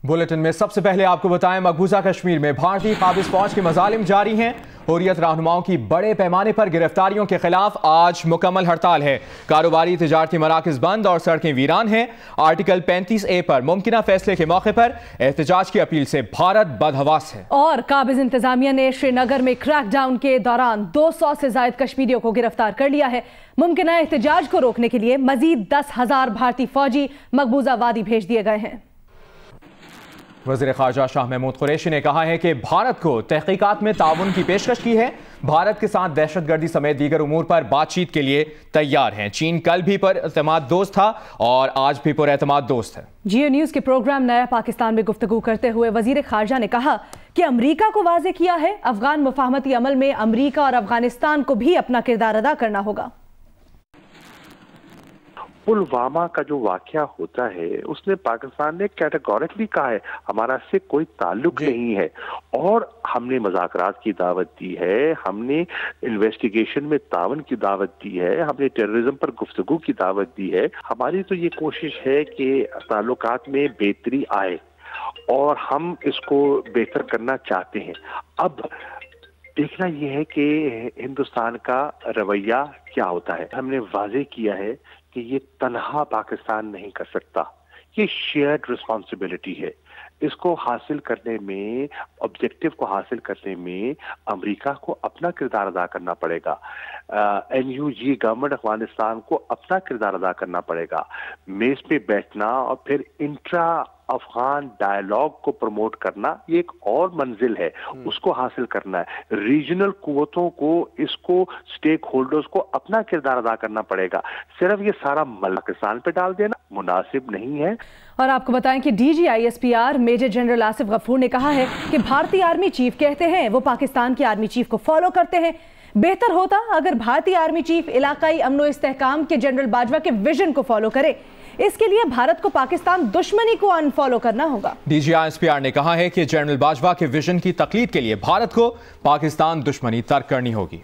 Bulletin में सबसे पहले आपको बताएं, मकबूजा कश्मीर में भारतीय काबिज फौज के मजालिम जारी हैं। हुर्रियत रहनुमाओं की बड़े पैमाने पर गिरफ्तारियों के खिलाफ आज मुकम्मल हड़ताल है। कारोबारी तिजारती मराकज बंद और सड़कें वीरान हैं। आर्टिकल 35A पर मुमकिना फैसले के मौके पर एहतजाज की अपील से भारत बदहवास है। और काबिज इंतजामिया ने श्रीनगर में क्रैकडाउन के दौरान 200 से ज्यादा कश्मीरियों को गिरफ्तार कर लिया है। मुमकिना एहतजाज को रोकने के लिए मजीद 10,000 भारतीय फौजी मकबूजा वादी भेज दिए गए हैं। वज़ीर ख़ारजा शाह महमूद कुरैशी ने कहा है कि भारत को तहकीकात में ताउन की पेशकश की है। भारत के साथ दहशतगर्दी समेत दीगर उमूर पर बातचीत के लिए तैयार हैं। चीन कल भी पुरएतमाद दोस्त था और आज भी पुरएतमाद दोस्त है। जियो न्यूज़ के प्रोग्राम नया पाकिस्तान में गुफ्तगू करते हुए वज़ीर ख़ारजा ने कहा कि अमरीका को वाज़ेह किया है अफगान मुफाहमती अमल में अमरीका और अफगानिस्तान को भी अपना किरदार अदा करना होगा। पुलवामा का जो वाकया होता है उसने पाकिस्तान ने कैटेगोरिकली कहा है हमारा इससे कोई ताल्लुक नहीं है और हमने मुज़ाकरात की दावत दी है, हमने इन्वेस्टिगेशन में तावन की दावत दी है, हमने टेररिज्म पर गुफ्तगू की दावत दी है। हमारी तो ये कोशिश है कि ताल्लुकात में बेहतरी आए और हम इसको बेहतर करना चाहते हैं। अब देखना यह है कि हिंदुस्तान का रवैया क्या होता है। हमने वाज़ेह किया है कि ये तन्हा पाकिस्तान नहीं कर सकता, ये शेयर्ड रिस्पॉन्सिबिलिटी है। इसको हासिल करने में, ऑब्जेक्टिव को हासिल करने में अमेरिका को अपना किरदार अदा करना पड़ेगा। NUG गवर्नमेंट अफगानिस्तान को अपना किरदार अदा करना पड़ेगा। मेज पे बैठना और फिर इंट्रा अफगान डायलॉग को प्रमोट करना ये एक और मंजिल है, उसको हासिल करना है। रीजनल कुव्वतों को, इसको स्टेक होल्डर्स को अपना किरदार अदा करना पड़ेगा। सिर्फ ये सारा पाकिस्तान पे डाल देना मुनासिब नहीं है। और आपको बताएं कि DGISPR major general Asif Ghafoor ने कहा है कि भारतीय आर्मी चीफ कहते हैं वो पाकिस्तान के आर्मी चीफ को फॉलो करते हैं। बेहतर होता अगर भारतीय आर्मी चीफ इलाकाई अमनो इस्तेहकाम के जनरल बाजवा के विजन को फॉलो करे। इसके लिए भारत को पाकिस्तान दुश्मनी को अनफॉलो करना होगा। DGISPR ने कहा है कि जनरल बाजवा के विजन की तकलीद के लिए भारत को पाकिस्तान दुश्मनी तर्क करनी होगी।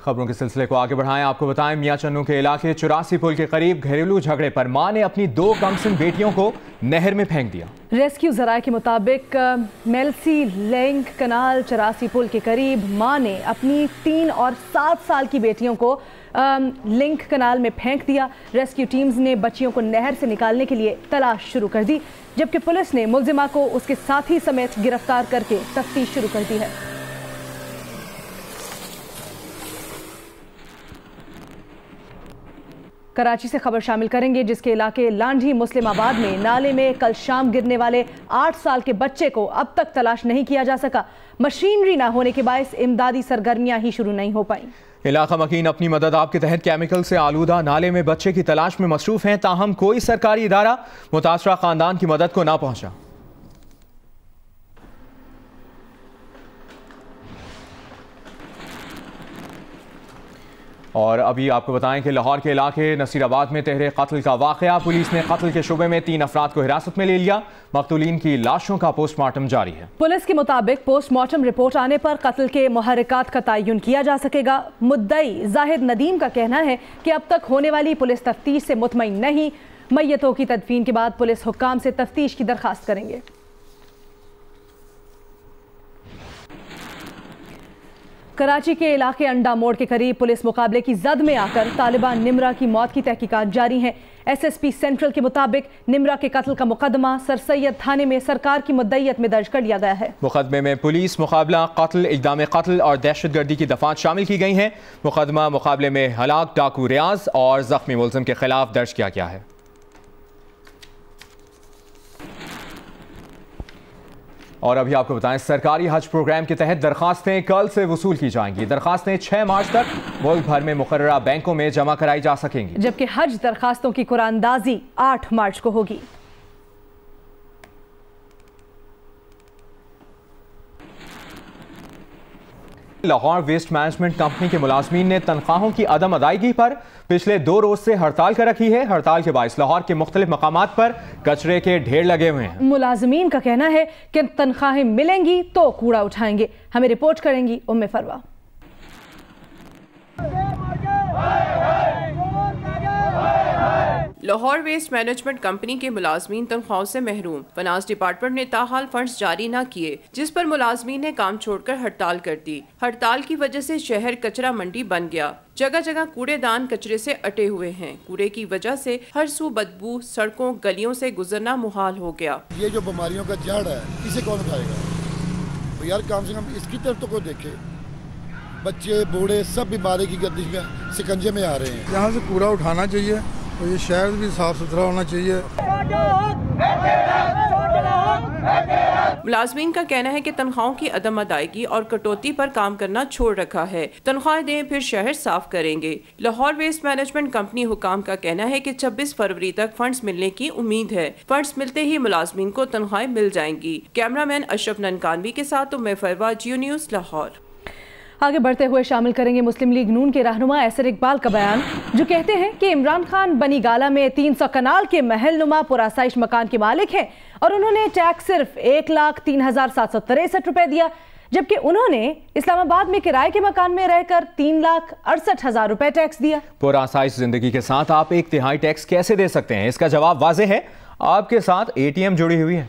खबरों के सिलसिले को आगे बढ़ाएं, आपको बताएं मियां चन्नू के इलाके 84 पुल के करीब घरेलू झगड़े पर मां ने अपनी 2 कमसिन बेटियों को नहर में फेंक दिया। रेस्क्यू जराये के मुताबिक मेल्सी लिंक कनाल 84 पुल के करीब मां ने अपनी 3 और 7 साल की बेटियों को लिंक कनाल में फेंक दिया। रेस्क्यू टीम्स ने बच्चियों को नहर से निकालने के लिए तलाश शुरू कर दी, जबकि पुलिस ने मुलजिमा को उसके साथी समेत गिरफ्तार करके तफ्तीश शुरू कर दी है। कराची से खबर शामिल करेंगे, जिसके इलाके लांढी मुस्लिमाबाद में नाले में कल शाम गिरने वाले 8 साल के बच्चे को अब तक तलाश नहीं किया जा सका। मशीनरी न होने के बायस इमदादी सरगर्मियां ही शुरू नहीं हो पाई। इलाका मकीन अपनी मदद आप के तहत केमिकल से आलूदा नाले में बच्चे की तलाश में मसरूफ हैं, ताहम कोई सरकारी इदारा मुतासरा खानदान की मदद को ना पहुंचा। और अभी आपको बताएं कि लाहौर के इलाके नसीराबाद में तहरीर कत्ल का वाकया। पुलिस ने कत्ल के शुबे में 3 अफराद को हिरासत में ले लिया। मकतूलीन की लाशों का पोस्टमार्टम जारी है। पुलिस के मुताबिक पोस्टमार्टम रिपोर्ट आने पर कत्ल के मुहर्रिकात का तयन किया जा सकेगा। मुद्दई जाहिद नदीम का कहना है कि अब तक होने वाली पुलिस तफ्तीश से मुतमईन नहीं। मैयतों की तदफीन के बाद पुलिस हुक्काम से तफ्तीश की दरखास्त करेंगे। कराची के इलाके अंडा मोड़ के करीब पुलिस मुकाबले की जद में आकर तालिबान निमरा की मौत की तहकीकात जारी हैं। SSP सेंट्रल के मुताबिक निमरा के कत्ल का मुकदमा सर सैयद थाने में सरकार की मुद्दईयत में दर्ज कर लिया गया है। मुकदमे में पुलिस मुकाबला, कत्ल, इक़दाम कत्ल और दहशतगर्दी की दफात शामिल की गई हैं। मुकदमा मुकाबले में हलाक डाकू रियाज और जख्मी मुलजिम के खिलाफ दर्ज किया गया है। और अभी आपको बताएं, सरकारी हज प्रोग्राम के तहत दरखास्तें कल से वसूल की जाएंगी। दरखास्तें 6 मार्च तक मुल्क भर में मुकर्ररा बैंकों में जमा कराई जा सकेंगी, जबकि हज दरखास्तों की कुरानदाजी 8 मार्च को होगी। लाहौर वेस्ट मैनेजमेंट कंपनी के मुलाजमीन ने तनख्वाहों की अदम अदायगी पर पिछले 2 रोज से हड़ताल कर रखी है। हड़ताल के बायस लाहौर के मुख्तलिफ मकामात पर कचरे के ढेर लगे हुए हैं। मुलाजमीन का कहना है कि तनख्वाहें मिलेंगी तो कूड़ा उठाएंगे। हमें रिपोर्ट करेंगी उम्मे फरवा। लाहौर वेस्ट मैनेजमेंट कंपनी के मुलाजमीन तनख्वाहों से महरूम। फाइनेंस डिपार्टमेंट ने ताहाल फंड्स जारी न किए, जिस पर मुलाजमीन ने काम छोड़कर हड़ताल कर दी। हड़ताल की वजह से शहर कचरा मंडी बन गया। जगह जगह कूड़ेदान कचरे से अटे हुए हैं। कूड़े की वजह से हर सू बदबू, सड़कों गलियों से गुजरना मुहाल हो गया। ये जो बीमारियों का जड़ है, इसे कौन उठाएगा? तो यार कम से कम इसकी तरफ तो कोई देखे। बच्चे बूढ़े सब बीमारी की गर्दिश में शिकंजे में आ रहे हैं। यहाँ से कूड़ा उठाना चाहिए और ये शहर भी साफ सुथरा होना चाहिए। मुलाजमीन का कहना है कि तनख्वाहों की अदम अदायगी और कटौती पर काम करना छोड़ रखा है। तनख्वाहें दें फिर शहर साफ करेंगे। लाहौर वेस्ट मैनेजमेंट कंपनी हुकाम का कहना है कि 26 फरवरी तक फंड्स मिलने की उम्मीद है। फंड्स मिलते ही मुलाजमीन को तनख्वाहें मिल जाएंगी। कैमरामैन अशरफ ननकानवी के साथ उम्मे फरवा, जियो न्यूज़, लाहौर। आगे बढ़ते हुए शामिल करेंगे मुस्लिम लीग नून के रहनुमा एसर इकबाल का बयान, जो कहते हैं कि इमरान खान बनी गाला में 300 कनाल के महल नुमा पुरासाइश मकान के मालिक हैं और उन्होंने टैक्स सिर्फ 1,03,763 रुपए दिया, जबकि उन्होंने इस्लामाबाद में किराए के मकान में रहकर 3,68,000 रुपए टैक्स दिया। पुरासाइश जिंदगी के साथ आप 1/3 टैक्स कैसे दे सकते हैं? इसका जवाब वाज़ेह है, आपके साथ ATM जुड़ी हुई है।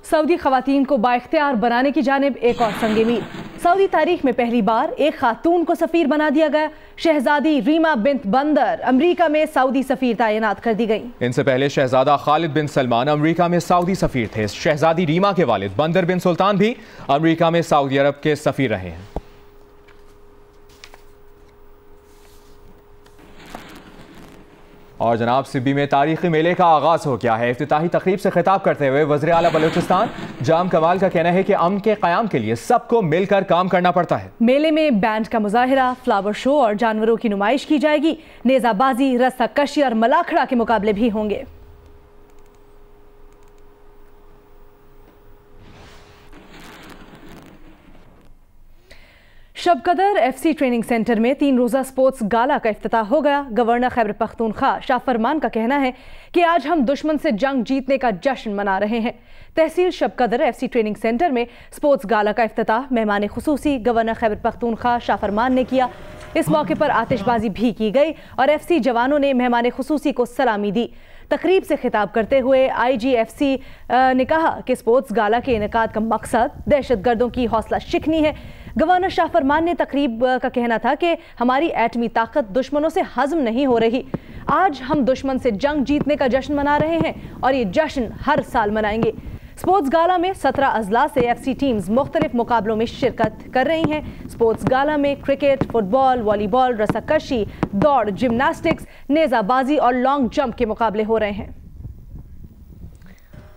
सऊदी खवातीन को बाइख्तियार बनाने की जानिब एक और संगे मील। सऊदी तारीख में पहली बार एक खातून को सफीर बना दिया गया। शहजादी रीमा बिन्त बंदर अमरीका में सऊदी सफीर तैनात कर दी गई। इनसे पहले शहजादा खालिद बिन सलमान अमरीका में सऊदी सफीर थे। शहजादी रीमा के वालिद बंदर बिन सुल्तान भी अमरीका में सऊदी अरब के सफीर रहे हैं। और जनाब सिब्बी में तारीखी मेले का आगाज हो गया है। इफ्तिताही तकरीब से खिताब करते हुए वज़ीर आला बलूचिस्तान जाम कमाल का कहना है कि अमन के क़याम के लिए सबको मिलकर काम करना पड़ता है। मेले में बैंड का मुजाहिरा, फ्लावर शो और जानवरों की नुमाइश की जाएगी। नेजाबाजी, रस्सा कशी और मलाखड़ा के मुकाबले भी होंगे। शब कदर FC ट्रेनिंग सेंटर में 3 रोज़ा स्पोर्ट्स गाला का इफ्तिताह हो गया। गवर्नर खैबर पख्तूनख्वा शाह फरमान का कहना है कि आज हम दुश्मन से जंग जीतने का जश्न मना रहे हैं। तहसील शब कदर FC ट्रेनिंग सेंटर में स्पोर्ट्स गाला का इफ्तिताह मेहमान खुसूसी गवर्नर खैबर पख्तूनख्वा शाह फरमान ने किया। इस मौके पर आतिशबाजी भी की गई और FC जवानों ने मेहमान खुसूसी को सलामी दी। तकरीब से खिताब करते हुए IGFC ने कहा कि स्पोर्ट्स गाला के इनेकाद का मकसद दहशतगर्दों की हौसला शिकनी है। गवर्नर शाह फरमान ने तकरीब का कहना था कि हमारी एटमी ताकत दुश्मनों से हजम नहीं हो रही। आज हम दुश्मन से जंग जीतने का जश्न मना रहे हैं और ये जश्न हर साल मनाएंगे। स्पोर्ट्स गाला में 17 अजला से FC टीम्स मुख्तलिफ मुकाबलों में शिरकत कर रही हैं। स्पोर्ट्स गाला में क्रिकेट, फुटबॉल, वॉलीबॉल, रस्साकशी, दौड़, जिम्नास्टिक्स, नेजाबाजी और लॉन्ग जंप के मुकाबले हो रहे हैं।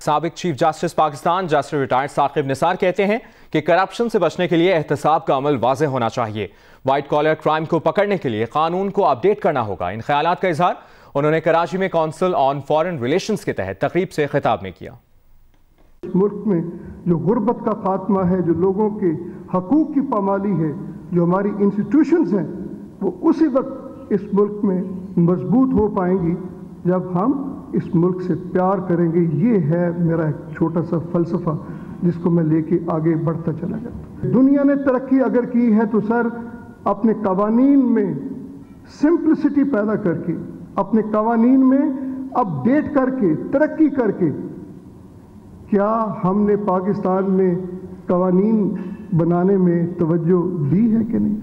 साबिक chief justice Pakistan justice retired Saqib Nisar कहते हैं कि करप्शन से बचने के लिए एहतसाब का अमल वाज़ेह होना चाहिए। वाइट कॉलर क्राइम को पकड़ने के लिए कानून को अपडेट करना होगा। इन ख्यालात का इजहार उन्होंने कराची में काउंसिल ऑन फॉरेन रिलेशंस के तहत तकरीब से खिताब में किया। मुल्क में जो गुर्बत का खात्मा है, जो लोगों के हकूक की पामाली है, जो हमारी इंस्टीट्यूशंस हैं, वो उसी वक्त इस मुल्क में मजबूत हो पाएंगी जब हम इस मुल्क से प्यार करेंगे। ये है मेरा एक छोटा सा फलसफा जिसको मैं लेके आगे बढ़ता चला जाता। दुनिया ने तरक्की अगर की है तो सर अपने कवानीन में सिंप्लिसिटी पैदा करके, अपने कवानीन में अपडेट करके, तरक्की करके, क्या हमने पाकिस्तान में कवानीन बनाने में तवज्जो दी है कि नहीं?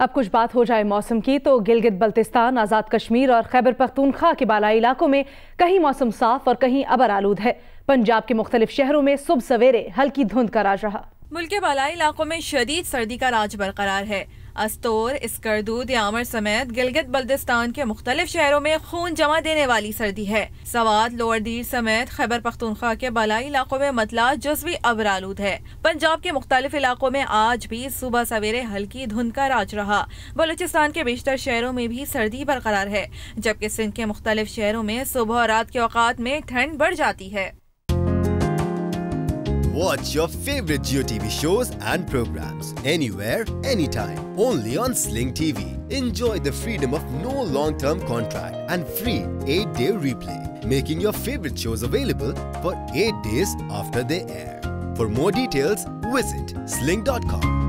अब कुछ बात हो जाए मौसम की तो गिलगित बल्तिस्तान, आज़ाद कश्मीर और खैबर पख्तूनख्वा के बालाई इलाकों में कहीं मौसम साफ और कहीं अबर आलूद है। पंजाब के मुख्तलिफ शहरों में सुबह सवेरे हल्की धुंध का राज रहा। मुल्क के बालाई इलाकों में शदीद सर्दी का राज बरकरार है। अस्तोर, इस्करदू, दियामर समेत गिलगित बल्तिस्तान के मुख्तलिफ शहरों में खून जमा देने वाली सर्दी है। सवात, लोअर दीर समेत खैबर पख्तूनख्वा के बालाई इलाकों में मतला जुज़वी अबर आलूद है। पंजाब के मुख्तलिफ इलाकों में आज भी सुबह सवेरे हल्की धुंध का राज रहा। बलूचिस्तान के बेशतर शहरों में भी सर्दी बरकरार है, जबकि सिंध के मुख्तलिफ शहरों में सुबह और रात के औकात में ठंड बढ़ जाती है। Watch your favorite Jio TV shows and programs anywhere, anytime. Only on Sling TV. Enjoy the freedom of no long-term contract and free 8-day replay, making your favorite shows available for 8 days after they air. For more details, visit sling.com.